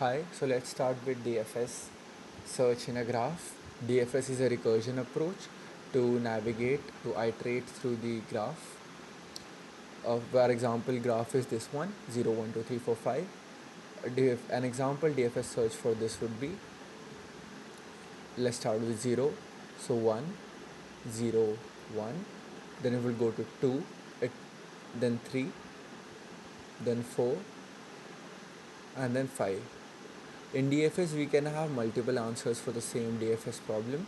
Hi, so let's start with DFS, search in a graph. DFS is a recursion approach to navigate, to iterate through the graph. Our example graph is this one, 0, 1, 2, 3, 4, 5. An example DFS search for this would be, let's start with 0, so 1, 0, 1, then it will go to 2, then 3, then 4, and then 5. In DFS, we can have multiple answers for the same DFS problem.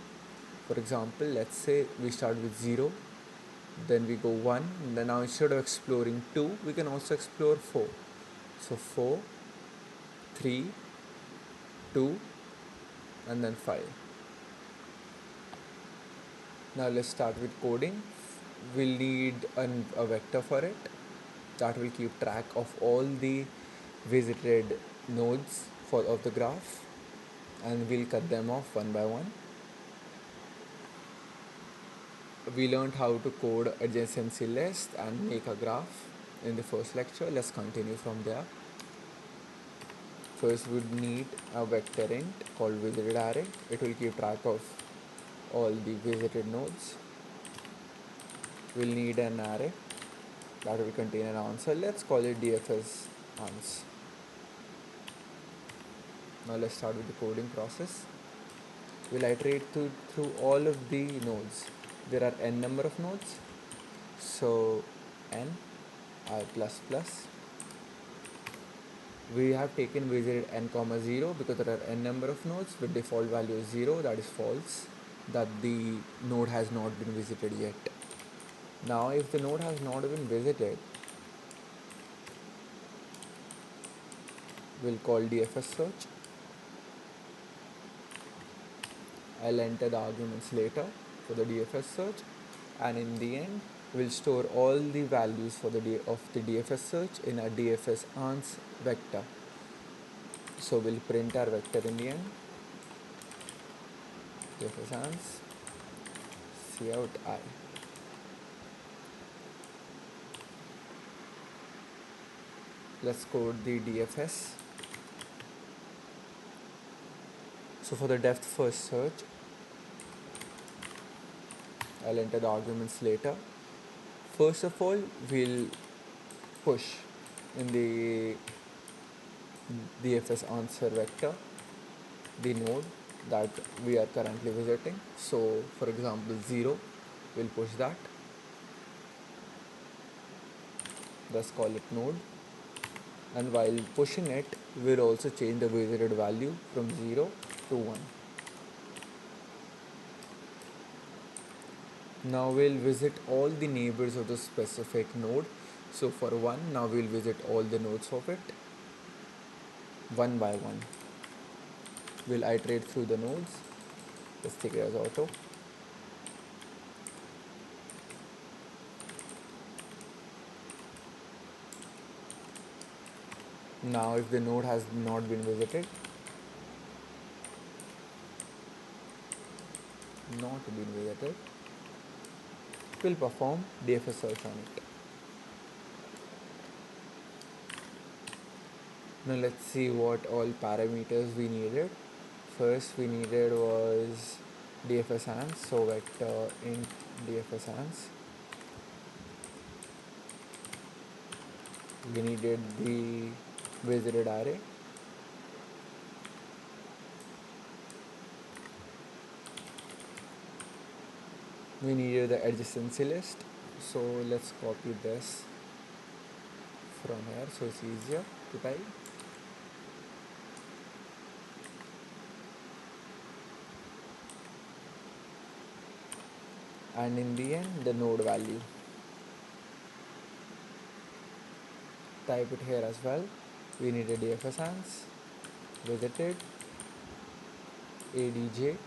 For example, let's say we start with 0, then we go 1, and then now instead of exploring 2, we can also explore 4. So 4, 3, 2, and then 5. Now let's start with coding. We'll need a vector for it that will keep track of all the visited nodes of the graph, and we'll cut them off one by one. We learned how to code adjacency list and make a graph in the first lecture. Let's continue from there. First, we'd need a vector int called visited array. It will keep track of all the visited nodes. We'll need an array that will contain an answer. Let's call it DFS ans. Now let's start with the coding process. We'll iterate through all of the nodes. There are n number of nodes, so n I plus plus. We have taken visited n comma 0 because there are n number of nodes with default value is 0, that is false, that the node has not been visited yet. Now if the node has not been visited, we'll call DFS search. I'll enter the arguments later for the DFS search, and in the end we'll store all the values for the DFS search in a DFS ans vector. So we'll print our vector in the end, DFS ans cout I. Let's code the DFS. So for the depth first search, I'll enter the arguments later. First of all, we'll push in the DFS answer vector the node that we are currently visiting. So for example 0, we'll push that. Let's call it node. And while pushing it, we'll also change the visited value from 0 to 1. Now we'll visit all the neighbors of the specific node. So for 1, now we'll visit all the nodes of it one by one. We'll iterate through the nodes. Let's take it as auto. Now if the node has not been visited, we'll perform DFS search on it. Now let's see what all parameters we needed. First we needed was DFS ans, so vector int DFS ans. We needed the visited array. We needed the adjacency list, so let's copy this from here so it's easier to type. And in the end, the node value. Type it here as well. We need a DFS ans, visited, ADJ,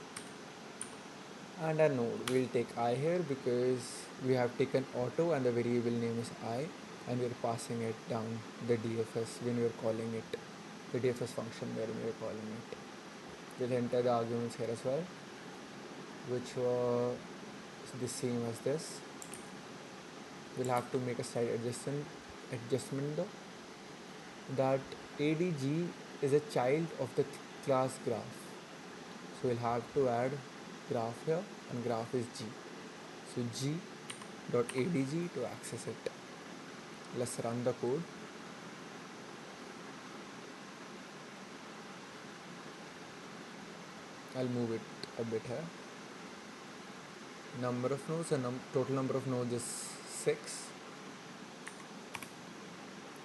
and a node. We'll take I here because we have taken auto and the variable name is I, and we're passing it down the DFS when we're calling it, the DFS function where we're calling it. We'll enter the arguments here as well, which were the same as this. We'll have to make a slight adjustment though, that ADG is a child of the class graph. So we'll have to add graph here, and graph is G. So G dot adg to access it. Let's run the code. I'll move it a bit here. Number of nodes, and total number of nodes is 6.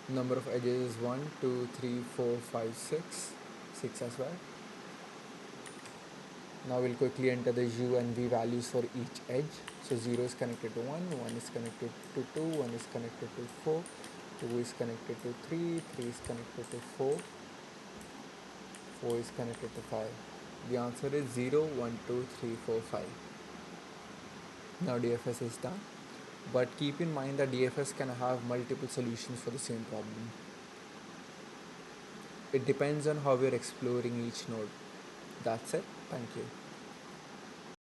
Number of edges is 1, 2, 3, 4, 5, 6. 6 as well. Now we'll quickly enter the u and v values for each edge. So 0 is connected to 1, 1 is connected to 2, 1 is connected to 4, 2 is connected to 3, 3 is connected to 4, 4 is connected to 5. The answer is 0, 1, 2, 3, 4, 5. Now DFS is done. But keep in mind that DFS can have multiple solutions for the same problem. It depends on how we're exploring each node. That's it. Thank you.